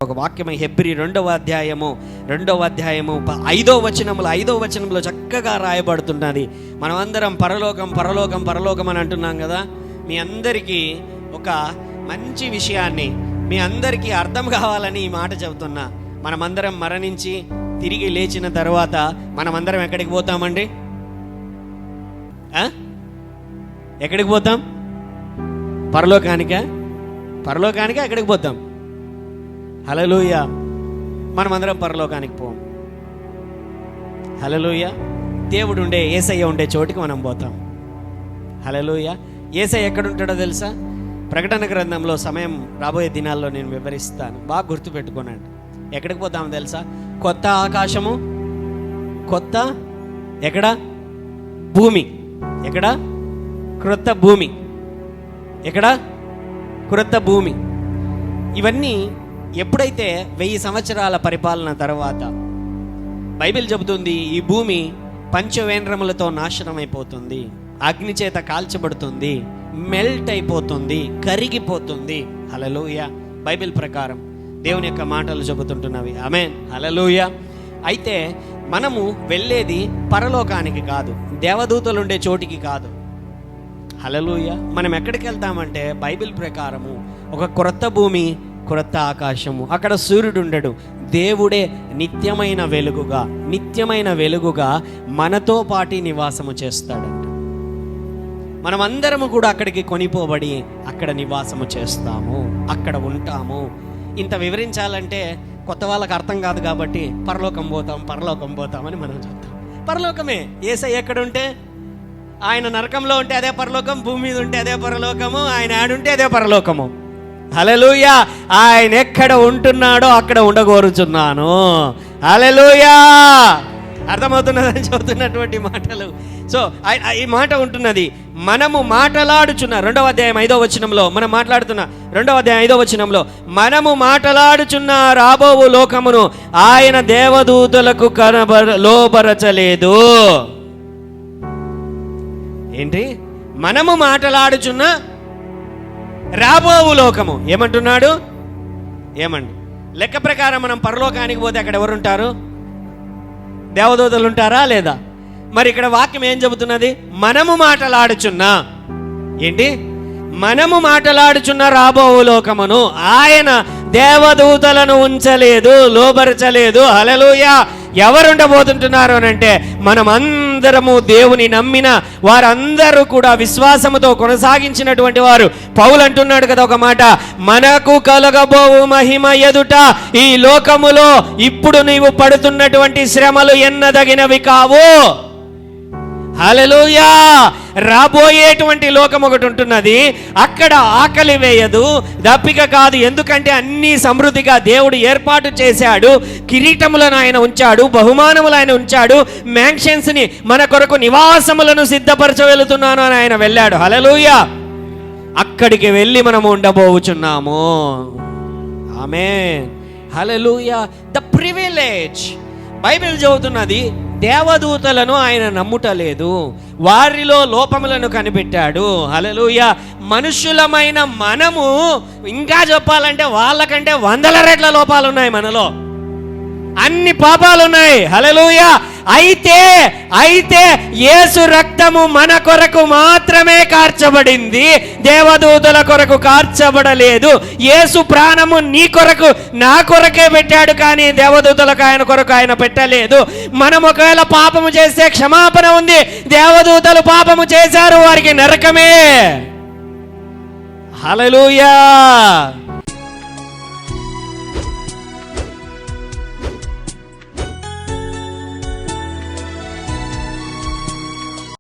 ఒక వాక్యం హెబ్రీ 2వ అధ్యాయము 5వ వచనంలో చక్కగా రాయబడుతున్నది. మనమందరం పరలోకం పరలోకం పరలోకం అని అంటున్నాం కదా. మీ అందరికీ ఒక మంచి విషయాన్ని మీ అందరికీ అర్థం కావాలని ఈ మాట చెబుతున్నా. మనమందరం మరణించి తిరిగి లేచిన తర్వాత మనమందరం ఎక్కడికి పోతామండి? ఎక్కడికి పోతాం? పరలోకానికా ఎక్కడికి పోతాం? హల్లెలూయా. మనమందరం పరలోకానికి పోం. హల్లెలూయా. దేవుడు ఉండే యేసయ్య ఉండే చోటికి మనం పోతాం. హల్లెలూయా. యేసయ్య ఎక్కడుంటాడో తెలుసా? ప్రకటన గ్రంథంలో సమయం రాబోయే దినాల్లో నేను వివరిస్తాను, బాగా గుర్తుపెట్టుకోనండి. ఎక్కడికి పోతామో తెలుసా? కొత్త ఆకాశము, కొత్త ఎక్కడ భూమి, ఎక్కడ క్రొత్త భూమి, ఎక్కడ క్రొత్త భూమి. ఇవన్నీ ఎప్పుడైతే 1000 సంవత్సరాల పరిపాలన తర్వాత బైబిల్ చెబుతుంది ఈ భూమి పంచవేంద్రములతో నాశనం అయిపోతుంది, అగ్ని చేత కాల్చబడుతుంది, మెల్ట్ అయిపోతుంది, కరిగిపోతుంది. హల్లెలూయా. బైబిల్ ప్రకారం దేవుని యొక్క మాటలు చెబుతుంటున్నవి. ఆమేన్. హల్లెలూయా. అయితే మనము వెళ్ళేది పరలోకానికి కాదు, దేవదూతలు ఉండే చోటికి కాదు. హల్లెలూయా. మనం ఎక్కడికి వెళ్తామంటే బైబిల్ ప్రకారము ఒక క్రొత్త భూమి, క్రొత్త ఆకాశము. అక్కడ సూర్యుడు ఉండడు, దేవుడే నిత్యమైన వెలుగుగా మనతో పాటి నివాసము చేస్తాడంట. మనమందరము కూడా అక్కడికి కొనిపోబడి అక్కడ నివాసము చేస్తాము, అక్కడ ఉంటాము. ఇంత వివరించాలంటే కొత్త వాళ్ళకి అర్థం కాదు కాబట్టి పరలోకం పోతాం అని మనం చెప్తాం. పరలోకమే. యేసయ్య ఎక్కడుంటే ఆయన నరకంలో ఉంటే అదే పరలోకం, భూమి మీద ఉంటే అదే పరలోకము, ఆయన ఆడుంటే అదే పరలోకము. హల్లెలూయా. ఆయన ఎక్కడ ఉంటున్నాడో అక్కడ ఉండగోరుచున్నాను. హల్లెలూయా. అర్థమవుతున్నదని చెబుతున్నటువంటి మాటలు. సో ఈ మాట ఉంటున్నది. మనము మాటలాడుచున్న 2వ అధ్యాయం 5వ వచనంలో మనం మాట్లాడుతున్న 2వ అధ్యాయం 5వ వచనంలో మనము మాటలాడుచున్న రాబోవు లోకమును ఆయన దేవదూతలకు లోబరచలేదు. ఏంటి? మనము మాటలాడుచున్న రాబోవు లోకము ఏమంటున్నాడు? ఏమండి? లెక్క ప్రకారం మనం పరలోకానికి పోతే అక్కడ ఎవరుంటారు? దేవదూతలు ఉంటారా లేదా? మరి ఇక్కడ వాక్యం ఏం చెబుతున్నది? మనము మాటలాడుచున్నా. ఏంటి? మనము మాటలాడుచున్న రాబోవు లోకమును ఆయన దేవదూతలను ఉంచలేదు, లోబరచలేదు. హల్లెలూయా. ఎవరుండబోతుంటున్నారు అని అంటే మనం అందరము దేవుని నమ్మిన వారందరూ కూడా విశ్వాసముతో కొనసాగించినటువంటి వారు. పౌలు అంటున్నాడు కదా ఒక మాట, మనకు కలగబోవు మహిమ ఎదుట ఈ లోకములో ఇప్పుడు నీవు పడుతున్నటువంటి శ్రమలు ఎన్నదగినవి కావు. హల్లెలూయా. రాబోయేటువంటి లోకం ఒకటి ఉంటున్నది, అక్కడ ఆకలి వేయదు, దప్పిక కాదు. ఎందుకంటే అన్ని సమృద్ధిగా దేవుడు ఏర్పాటు చేశాడు. కిరీటములను ఆయన ఉంచాడు, బహుమానములు ఆయన ఉంచాడు, మ్యాన్షన్స్ని మన కొరకు నివాసములను సిద్ధపరచవెళుతున్నాను అని ఆయన వెళ్ళాడు. హల్లెలూయా. అక్కడికి వెళ్ళి మనము ఉండబోచున్నాము. ఆమేన్. హల్లెలూయా. The privilege. బైబిల్ చెబుతున్నది దేవదూతలను ఆయన నమ్ముటలేదు, వారిలో లోపములను కనిపెట్టాడు. హల్లెలూయా. మనుషులమైన మనము ఇంకా చెప్పాలంటే వాళ్ళకంటే 100 రెట్ల లోపాలు ఉన్నాయి మనలో, అన్ని పాపాలు ఉన్నాయి. హల్లెలూయా. అయితే యేసు రక్తము మన కొరకు మాత్రమే కార్చబడింది, దేవదూతల కొరకు కార్చబడలేదు. యేసు ప్రాణము నీ కొరకు నా కొరకే పెట్టాడు, కానీ దేవదూతలకు ఆయన కొరకు ఆయన పెట్టలేదు. మనం ఒకవేళ పాపము చేస్తే క్షమాపణ ఉంది, దేవదూతలు పాపము చేశారు, వారికి నరకమే. హల్లెలూయా.